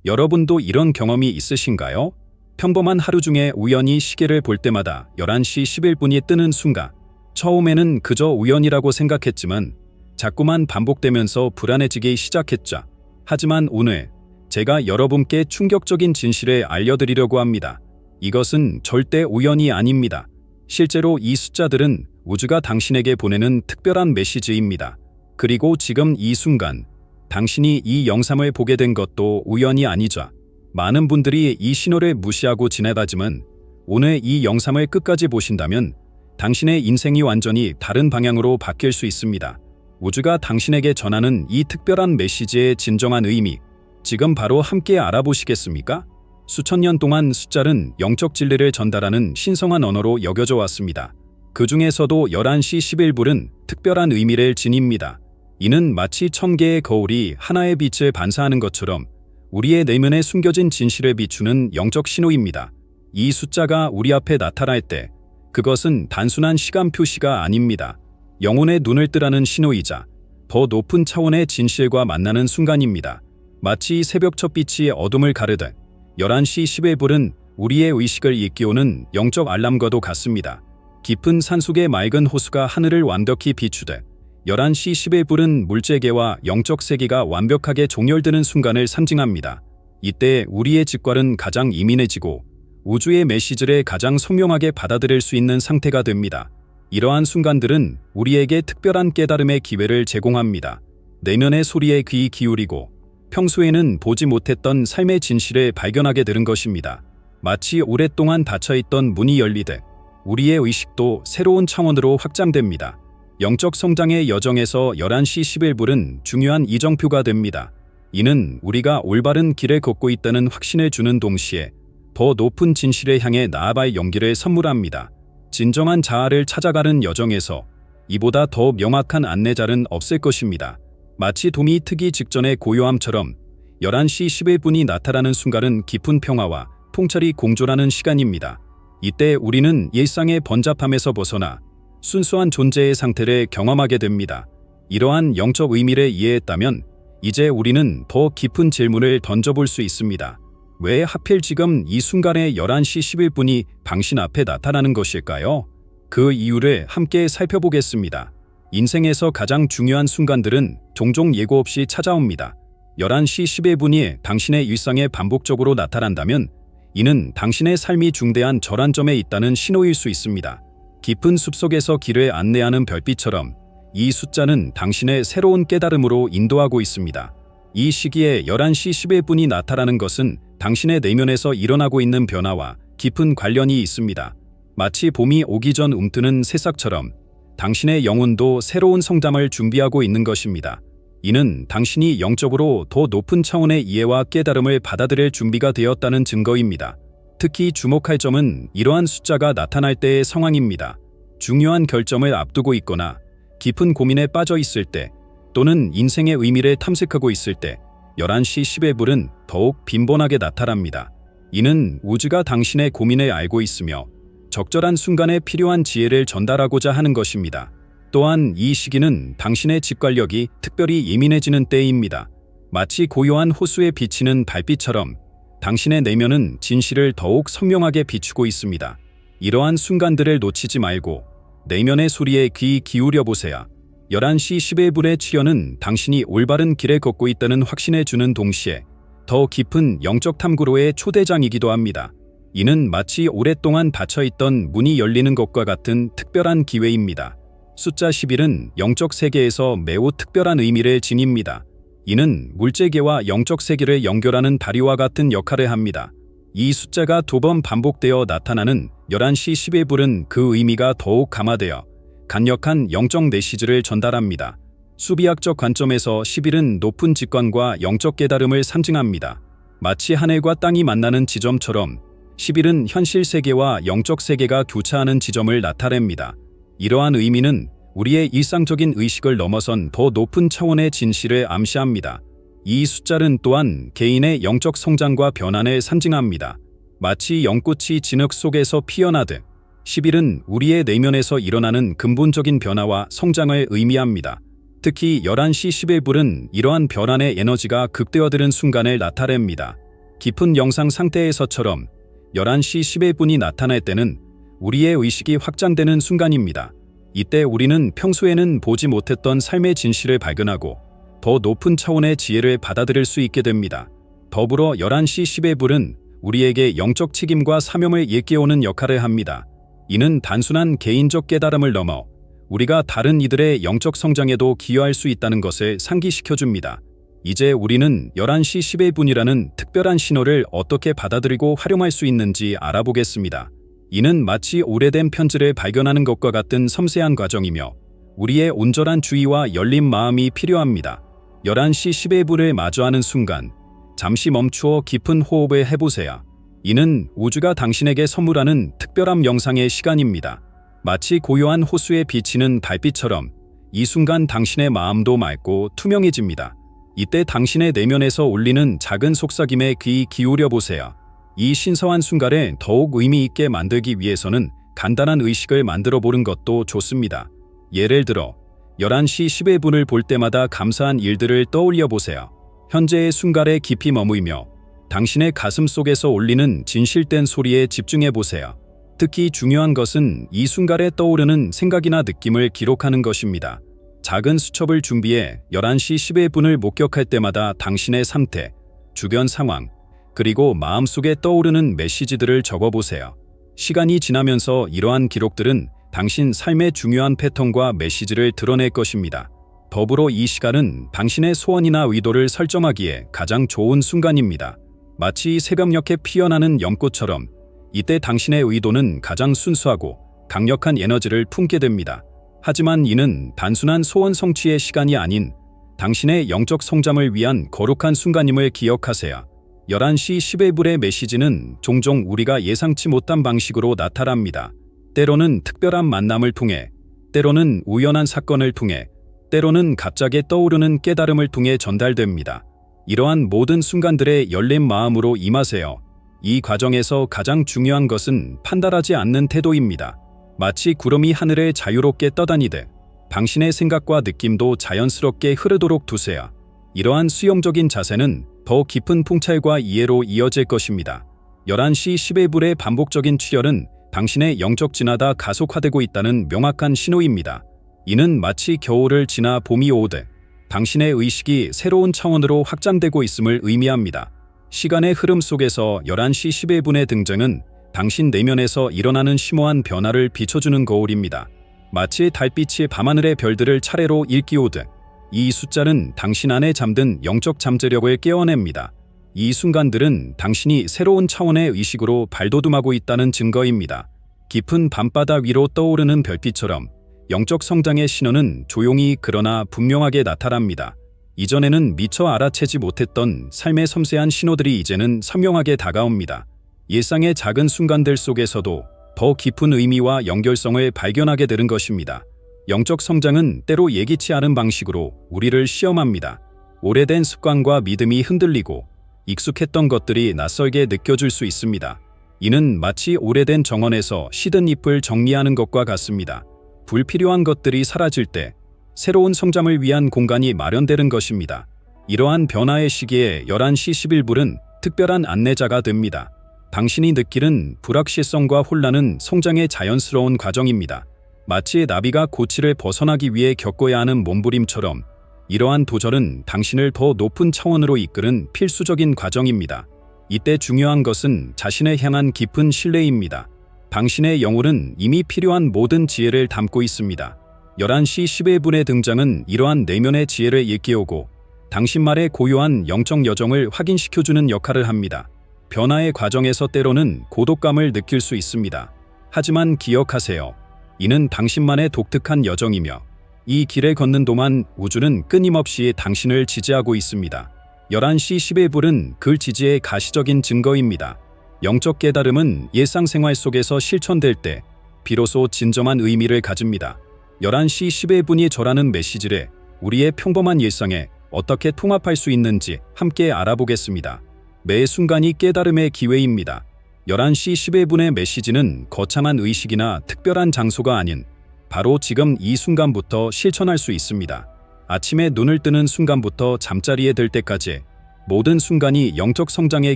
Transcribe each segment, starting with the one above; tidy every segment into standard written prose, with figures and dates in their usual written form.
여러분도 이런 경험이 있으신가요? 평범한 하루 중에 우연히 시계를 볼 때마다 11시 11분이 뜨는 순간, 처음에는 그저 우연이라고 생각했지만 자꾸만 반복되면서 불안해지기 시작했죠. 하지만 오늘 제가 여러분께 충격적인 진실을 알려드리려고 합니다. 이것은 절대 우연이 아닙니다. 실제로 이 숫자들은 우주가 당신에게 보내는 특별한 메시지입니다. 그리고 지금 이 순간, 당신이 이 영상을 보게 된 것도 우연이 아니죠. 많은 분들이 이 신호를 무시하고 지내다지만 오늘 이 영상을 끝까지 보신다면 당신의 인생이 완전히 다른 방향으로 바뀔 수 있습니다. 우주가 당신에게 전하는 이 특별한 메시지의 진정한 의미, 지금 바로 함께 알아보시겠습니까? 수천 년 동안 숫자는 영적 진리를 전달하는 신성한 언어로 여겨져 왔습니다. 그 중에서도 11시 11분은 특별한 의미를 지닙니다. 이는 마치 1000개의 거울이 하나의 빛을 반사하는 것처럼 우리의 내면에 숨겨진 진실을 비추는 영적 신호입니다. 이 숫자가 우리 앞에 나타날 때 그것은 단순한 시간 표시가 아닙니다. 영혼의 눈을 뜨라는 신호이자 더 높은 차원의 진실과 만나는 순간입니다. 마치 새벽 첫 빛이 어둠을 가르듯 11시 11분은 우리의 의식을 일깨우는 영적 알람과도 같습니다. 깊은 산속의 맑은 호수가 하늘을 완벽히 비추듯 11시 11분은 물체계와 영적 세계가 완벽하게 종혈되는 순간을 상징합니다. 이때 우리의 직관은 가장 예민해지고 우주의 메시지를 가장 선명하게 받아들일 수 있는 상태가 됩니다. 이러한 순간들은 우리에게 특별한 깨달음의 기회를 제공합니다. 내면의 소리에 귀 기울이고 평소에는 보지 못했던 삶의 진실을 발견하게 되는 것입니다. 마치 오랫동안 닫혀있던 문이 열리듯 우리의 의식도 새로운 차원으로 확장됩니다. 영적 성장의 여정에서 11시 11분은 중요한 이정표가 됩니다. 이는 우리가 올바른 길을 걷고 있다는 확신을 주는 동시에 더 높은 진실을 향해 나아갈 용기를 선물합니다. 진정한 자아를 찾아가는 여정에서 이보다 더 명확한 안내자는 없을 것입니다. 마치 돔이 트기 직전의 고요함처럼 11시 11분이 나타나는 순간은 깊은 평화와 통찰이 공존하는 시간입니다. 이때 우리는 일상의 번잡함에서 벗어나 순수한 존재의 상태를 경험하게 됩니다. 이러한 영적 의미를 이해했다면 이제 우리는 더 깊은 질문을 던져볼 수 있습니다. 왜 하필 지금 이 순간에 11시 11분이 당신 앞에 나타나는 것일까요? 그 이유를 함께 살펴보겠습니다. 인생에서 가장 중요한 순간들은 종종 예고 없이 찾아옵니다. 11시 11분이 당신의 일상에 반복적으로 나타난다면 이는 당신의 삶이 중대한 전환점에 있다는 신호일 수 있습니다. 깊은 숲속에서 길을 안내하는 별빛처럼 이 숫자는 당신의 새로운 깨달음으로 인도하고 있습니다. 이 시기에 11시 11분이 나타나는 것은 당신의 내면에서 일어나고 있는 변화와 깊은 관련이 있습니다. 마치 봄이 오기 전 움트는 새싹처럼 당신의 영혼도 새로운 성장을 준비하고 있는 것입니다. 이는 당신이 영적으로 더 높은 차원의 이해와 깨달음을 받아들일 준비가 되었다는 증거입니다. 특히 주목할 점은 이러한 숫자가 나타날 때의 상황입니다. 중요한 결정을 앞두고 있거나 깊은 고민에 빠져 있을 때 또는 인생의 의미를 탐색하고 있을 때 11시 11분은 더욱 빈번하게 나타납니다. 이는 우주가 당신의 고민을 알고 있으며 적절한 순간에 필요한 지혜를 전달하고자 하는 것입니다. 또한 이 시기는 당신의 직관력이 특별히 예민해지는 때입니다. 마치 고요한 호수에 비치는 달빛처럼 당신의 내면은 진실을 더욱 선명하게 비추고 있습니다. 이러한 순간들을 놓치지 말고 내면의 소리에 귀 기울여 보세요. 11시 11분의 출현은 당신이 올바른 길을 걷고 있다는 확신을 주는 동시에 더 깊은 영적 탐구로의 초대장이기도 합니다. 이는 마치 오랫동안 닫혀있던 문이 열리는 것과 같은 특별한 기회입니다. 숫자 11은 영적 세계에서 매우 특별한 의미를 지닙니다. 이는 물체계와 영적 세계를 연결하는 다리와 같은 역할을 합니다. 이 숫자가 2번 반복되어 나타나는 11시 11분은 그 의미가 더욱 강화되어 강력한 영적 메시지를 전달합니다. 수비학적 관점에서 11은 높은 직관과 영적 깨달음을 상징합니다. 마치 하늘과 땅이 만나는 지점처럼 11은 현실 세계와 영적 세계가 교차하는 지점을 나타냅니다. 이러한 의미는 우리의 일상적인 의식을 넘어선 더 높은 차원의 진실을 암시합니다. 이 숫자는 또한 개인의 영적 성장과 변환을 상징합니다. 마치 연꽃이 진흙 속에서 피어나듯 11은 우리의 내면에서 일어나는 근본적인 변화와 성장을 의미합니다. 특히 11시 11분은 이러한 변환의 에너지가 극대화되는 순간을 나타냅니다. 깊은 영상 상태에서처럼 11시 11분이 나타날 때는 우리의 의식이 확장되는 순간입니다. 이때 우리는 평소에는 보지 못했던 삶의 진실을 발견하고 더 높은 차원의 지혜를 받아들일 수 있게 됩니다. 더불어 11시 11분은 우리에게 영적 책임과 사명을 일깨우는 역할을 합니다. 이는 단순한 개인적 깨달음을 넘어 우리가 다른 이들의 영적 성장에도 기여할 수 있다는 것을 상기시켜줍니다. 이제 우리는 11시 11분이라는 특별한 신호를 어떻게 받아들이고 활용할 수 있는지 알아보겠습니다. 이는 마치 오래된 편지를 발견하는 것과 같은 섬세한 과정이며 우리의 온전한 주의와 열린 마음이 필요합니다. 11시 11분을 마주하는 순간 잠시 멈추어 깊은 호흡을 해보세요. 이는 우주가 당신에게 선물하는 특별한 명상의 시간입니다. 마치 고요한 호수에 비치는 달빛처럼 이 순간 당신의 마음도 맑고 투명해집니다. 이때 당신의 내면에서 울리는 작은 속삭임에 귀 기울여 보세요. 이 신성한 순간을 더욱 의미 있게 만들기 위해서는 간단한 의식을 만들어 보는 것도 좋습니다. 예를 들어 11시 11분을 볼 때마다 감사한 일들을 떠올려 보세요. 현재의 순간에 깊이 머물며 당신의 가슴 속에서 울리는 진실된 소리에 집중해 보세요. 특히 중요한 것은 이 순간에 떠오르는 생각이나 느낌을 기록하는 것입니다. 작은 수첩을 준비해 11시 11분을 목격할 때마다 당신의 상태, 주변 상황, 그리고 마음속에 떠오르는 메시지들을 적어보세요. 시간이 지나면서 이러한 기록들은 당신 삶의 중요한 패턴과 메시지를 드러낼 것입니다. 더불어 이 시간은 당신의 소원이나 의도를 설정하기에 가장 좋은 순간입니다. 마치 새벽녘에 피어나는 연꽃처럼 이때 당신의 의도는 가장 순수하고 강력한 에너지를 품게 됩니다. 하지만 이는 단순한 소원 성취의 시간이 아닌 당신의 영적 성장을 위한 거룩한 순간임을 기억하세요. 11시 11분의 메시지는 종종 우리가 예상치 못한 방식으로 나타납니다. 때로는 특별한 만남을 통해, 때로는 우연한 사건을 통해, 때로는 갑자기 떠오르는 깨달음을 통해 전달됩니다. 이러한 모든 순간들에 열린 마음으로 임하세요. 이 과정에서 가장 중요한 것은 판단하지 않는 태도입니다. 마치 구름이 하늘에 자유롭게 떠다니듯 당신의 생각과 느낌도 자연스럽게 흐르도록 두세요. 이러한 수용적인 자세는 더 깊은 통찰과 이해로 이어질 것입니다. 11시 11분의 반복적인 출혈은 당신의 영적 진화가 가속화되고 있다는 명확한 신호입니다. 이는 마치 겨울을 지나 봄이 오듯 당신의 의식이 새로운 차원으로 확장되고 있음을 의미합니다. 시간의 흐름 속에서 11시 11분의 등장은 당신 내면에서 일어나는 심오한 변화를 비춰주는 거울입니다. 마치 달빛이 밤하늘의 별들을 차례로 일깨우듯 이 숫자는 당신 안에 잠든 영적 잠재력을 깨어냅니다. 이 순간들은 당신이 새로운 차원의 의식으로 발돋움하고 있다는 증거입니다. 깊은 밤바다 위로 떠오르는 별빛처럼 영적 성장의 신호는 조용히 그러나 분명하게 나타납니다. 이전에는 미처 알아채지 못했던 삶의 섬세한 신호들이 이제는 선명하게 다가옵니다. 일상의 작은 순간들 속에서도 더 깊은 의미와 연결성을 발견하게 되는 것입니다. 영적 성장은 때로 예기치 않은 방식으로 우리를 시험합니다. 오래된 습관과 믿음이 흔들리고 익숙했던 것들이 낯설게 느껴질 수 있습니다. 이는 마치 오래된 정원에서 시든 잎을 정리하는 것과 같습니다. 불필요한 것들이 사라질 때 새로운 성장을 위한 공간이 마련되는 것입니다. 이러한 변화의 시기에 11시 11분은 특별한 안내자가 됩니다. 당신이 느끼는 불확실성과 혼란은 성장의 자연스러운 과정입니다. 마치 나비가 고치를 벗어나기 위해 겪어야 하는 몸부림처럼 이러한 도전은 당신을 더 높은 차원으로 이끄는 필수적인 과정입니다. 이때 중요한 것은 자신을 향한 깊은 신뢰입니다. 당신의 영혼은 이미 필요한 모든 지혜를 담고 있습니다. 11시 11분의 등장은 이러한 내면의 지혜를 일깨우고 당신만의 고요한 영적 여정을 확인시켜주는 역할을 합니다. 변화의 과정에서 때로는 고독감을 느낄 수 있습니다. 하지만 기억하세요. 이는 당신만의 독특한 여정이며 이 길을 걷는 동안 우주는 끊임없이 당신을 지지하고 있습니다. 11시 11분은 그 지지의 가시적인 증거입니다. 영적 깨달음은 일상생활 속에서 실천될 때 비로소 진정한 의미를 가집니다. 11시 11분이 전하는 메시지를 우리의 평범한 일상에 어떻게 통합할 수 있는지 함께 알아보겠습니다. 매 순간이 깨달음의 기회입니다. 11시 11분의 메시지는 거창한 의식이나 특별한 장소가 아닌 바로 지금 이 순간부터 실천할 수 있습니다. 아침에 눈을 뜨는 순간부터 잠자리에 들 때까지 모든 순간이 영적 성장의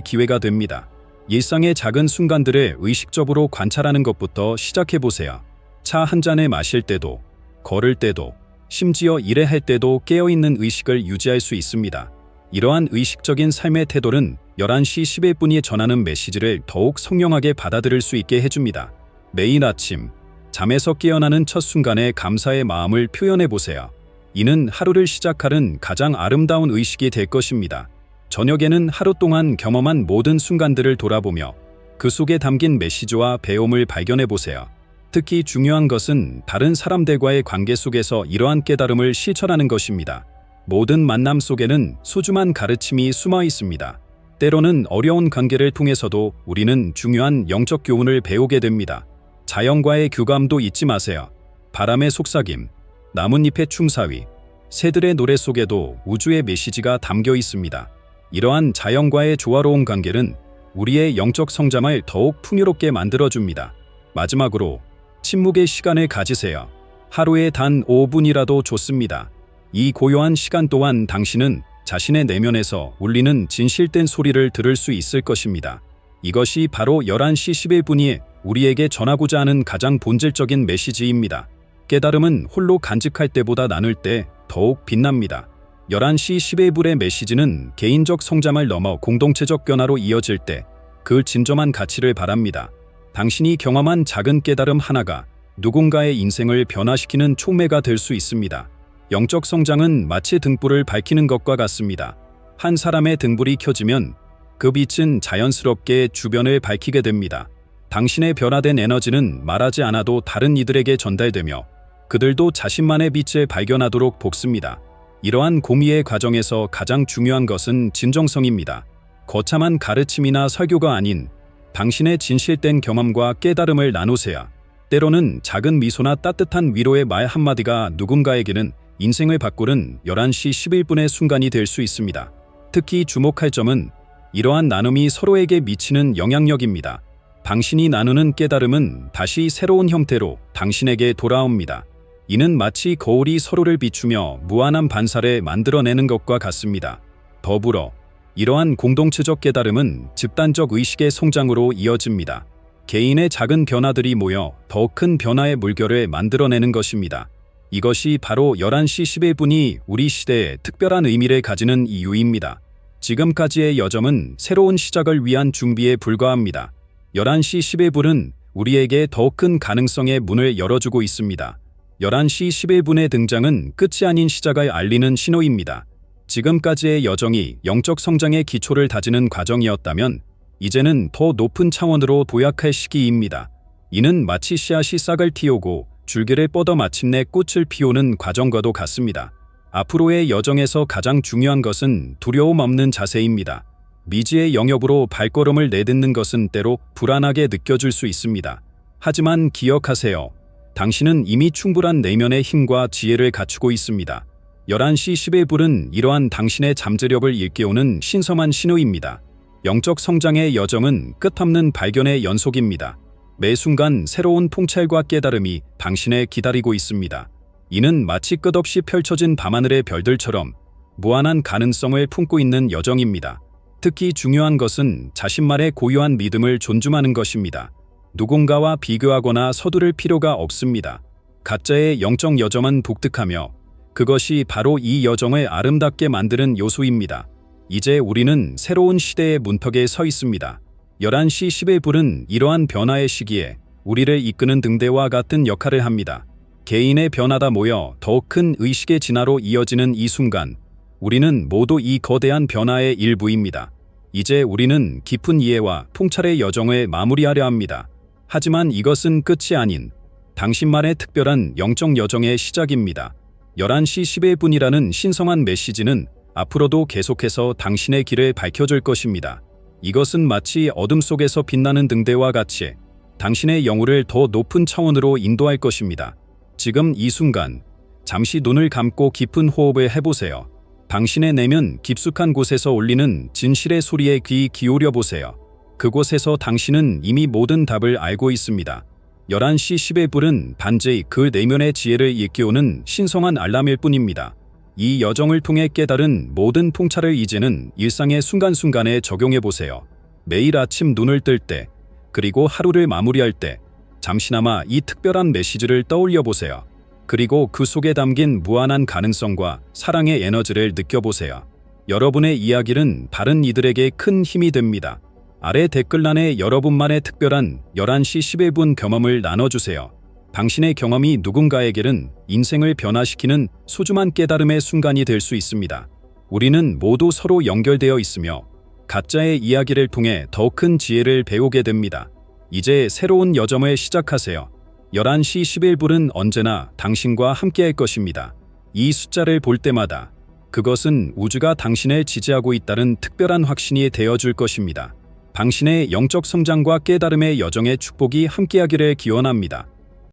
기회가 됩니다. 일상의 작은 순간들을 의식적으로 관찰하는 것부터 시작해보세요. 차 한 잔을 마실 때도, 걸을 때도, 심지어 일을 할 때도 깨어있는 의식을 유지할 수 있습니다. 이러한 의식적인 삶의 태도는 11시 11분이 전하는 메시지를 더욱 선명하게 받아들일 수 있게 해줍니다. 매일 아침, 잠에서 깨어나는 첫 순간에 감사의 마음을 표현해보세요. 이는 하루를 시작하는 가장 아름다운 의식이 될 것입니다. 저녁에는 하루 동안 경험한 모든 순간들을 돌아보며 그 속에 담긴 메시지와 배움을 발견해보세요. 특히 중요한 것은 다른 사람들과의 관계 속에서 이러한 깨달음을 실천하는 것입니다. 모든 만남 속에는 소중한 가르침이 숨어 있습니다. 때로는 어려운 관계를 통해서도 우리는 중요한 영적 교훈을 배우게 됩니다. 자연과의 교감도 잊지 마세요. 바람의 속삭임, 나뭇잎의 충사위, 새들의 노래 속에도 우주의 메시지가 담겨 있습니다. 이러한 자연과의 조화로운 관계는 우리의 영적 성장을 더욱 풍요롭게 만들어줍니다. 마지막으로 침묵의 시간을 가지세요. 하루에 단 5분이라도 좋습니다. 이 고요한 시간 동안 당신은 자신의 내면에서 울리는 진실된 소리를 들을 수 있을 것입니다. 이것이 바로 11시 11분이 우리에게 전하고자 하는 가장 본질적인 메시지입니다. 깨달음은 홀로 간직할 때보다 나눌 때 더욱 빛납니다. 11시 11분의 메시지는 개인적 성장을 넘어 공동체적 변화로 이어질 때 그 진정한 가치를 바랍니다. 당신이 경험한 작은 깨달음 하나가 누군가의 인생을 변화시키는 촉매가 될 수 있습니다. 영적 성장은 마치 등불을 밝히는 것과 같습니다. 한 사람의 등불이 켜지면 그 빛은 자연스럽게 주변을 밝히게 됩니다. 당신의 변화된 에너지는 말하지 않아도 다른 이들에게 전달되며 그들도 자신만의 빛을 발견하도록 볶습니다. 이러한 공유의 과정에서 가장 중요한 것은 진정성입니다. 거창한 가르침이나 설교가 아닌 당신의 진실된 경험과 깨달음을 나누세요. 때로는 작은 미소나 따뜻한 위로의 말 한마디가 누군가에게는 인생을 바꾸는 11시 11분의 순간이 될 수 있습니다. 특히 주목할 점은 이러한 나눔이 서로에게 미치는 영향력입니다. 당신이 나누는 깨달음은 다시 새로운 형태로 당신에게 돌아옵니다. 이는 마치 거울이 서로를 비추며 무한한 반사를 만들어내는 것과 같습니다. 더불어 이러한 공동체적 깨달음은 집단적 의식의 성장으로 이어집니다. 개인의 작은 변화들이 모여 더 큰 변화의 물결을 만들어내는 것입니다. 이것이 바로 11시 11분이 우리 시대에 특별한 의미를 가지는 이유입니다. 지금까지의 여정은 새로운 시작을 위한 준비에 불과합니다. 11시 11분은 우리에게 더 큰 가능성의 문을 열어주고 있습니다. 11시 11분의 등장은 끝이 아닌 시작을 알리는 신호입니다. 지금까지의 여정이 영적 성장의 기초를 다지는 과정이었다면 이제는 더 높은 차원으로 도약할 시기입니다. 이는 마치 씨앗이 싹을 틔우고 줄기를 뻗어 마침내 꽃을 피우는 과정과도 같습니다. 앞으로의 여정에서 가장 중요한 것은 두려움 없는 자세입니다. 미지의 영역으로 발걸음을 내딛는 것은 때로 불안하게 느껴질 수 있습니다. 하지만 기억하세요. 당신은 이미 충분한 내면의 힘과 지혜를 갖추고 있습니다. 11시 11분은 이러한 당신의 잠재력을 일깨우는 신성한 신호입니다. 영적 성장의 여정은 끝없는 발견의 연속입니다. 매 순간 새로운 통찰과 깨달음이 당신을 기다리고 있습니다. 이는 마치 끝없이 펼쳐진 밤하늘의 별들처럼 무한한 가능성을 품고 있는 여정입니다. 특히 중요한 것은 자신만의 고유한 믿음을 존중하는 것입니다. 누군가와 비교하거나 서두를 필요가 없습니다. 각자의 영적 여정은 독특하며 그것이 바로 이 여정을 아름답게 만드는 요소입니다. 이제 우리는 새로운 시대의 문턱에 서 있습니다. 11시 11분은 이러한 변화의 시기에 우리를 이끄는 등대와 같은 역할을 합니다. 개인의 변화가 모여 더 큰 의식의 진화로 이어지는 이 순간, 우리는 모두 이 거대한 변화의 일부입니다. 이제 우리는 깊은 이해와 통찰의 여정을 마무리하려 합니다. 하지만 이것은 끝이 아닌 당신만의 특별한 영적 여정의 시작입니다. 11시 11분이라는 신성한 메시지는 앞으로도 계속해서 당신의 길을 밝혀줄 것입니다. 이것은 마치 어둠 속에서 빛나는 등대와 같이 당신의 영혼을 더 높은 차원으로 인도할 것입니다. 지금 이 순간, 잠시 눈을 감고 깊은 호흡을 해보세요. 당신의 내면 깊숙한 곳에서 울리는 진실의 소리에 귀 기울여 보세요. 그곳에서 당신은 이미 모든 답을 알고 있습니다. 11시 11분은 단지 그 내면의 지혜를 일깨우는 신성한 알람일 뿐입니다. 이 여정을 통해 깨달은 모든 통찰을 이제는 일상의 순간순간에 적용해 보세요. 매일 아침 눈을 뜰 때, 그리고 하루를 마무리할 때, 잠시나마 이 특별한 메시지를 떠올려 보세요. 그리고 그 속에 담긴 무한한 가능성과 사랑의 에너지를 느껴보세요. 여러분의 이야기는 다른 이들에게 큰 힘이 됩니다. 아래 댓글란에 여러분만의 특별한 11시 11분 경험을 나눠주세요. 당신의 경험이 누군가에게는 인생을 변화시키는 소중한 깨달음의 순간이 될 수 있습니다. 우리는 모두 서로 연결되어 있으며 각자의 이야기를 통해 더 큰 지혜를 배우게 됩니다. 이제 새로운 여정을 시작하세요. 11시 11분은 언제나 당신과 함께할 것입니다. 이 숫자를 볼 때마다 그것은 우주가 당신을 지지하고 있다는 특별한 확신이 되어줄 것입니다. 당신의 영적 성장과 깨달음의 여정에 축복이 함께하기를 기원합니다.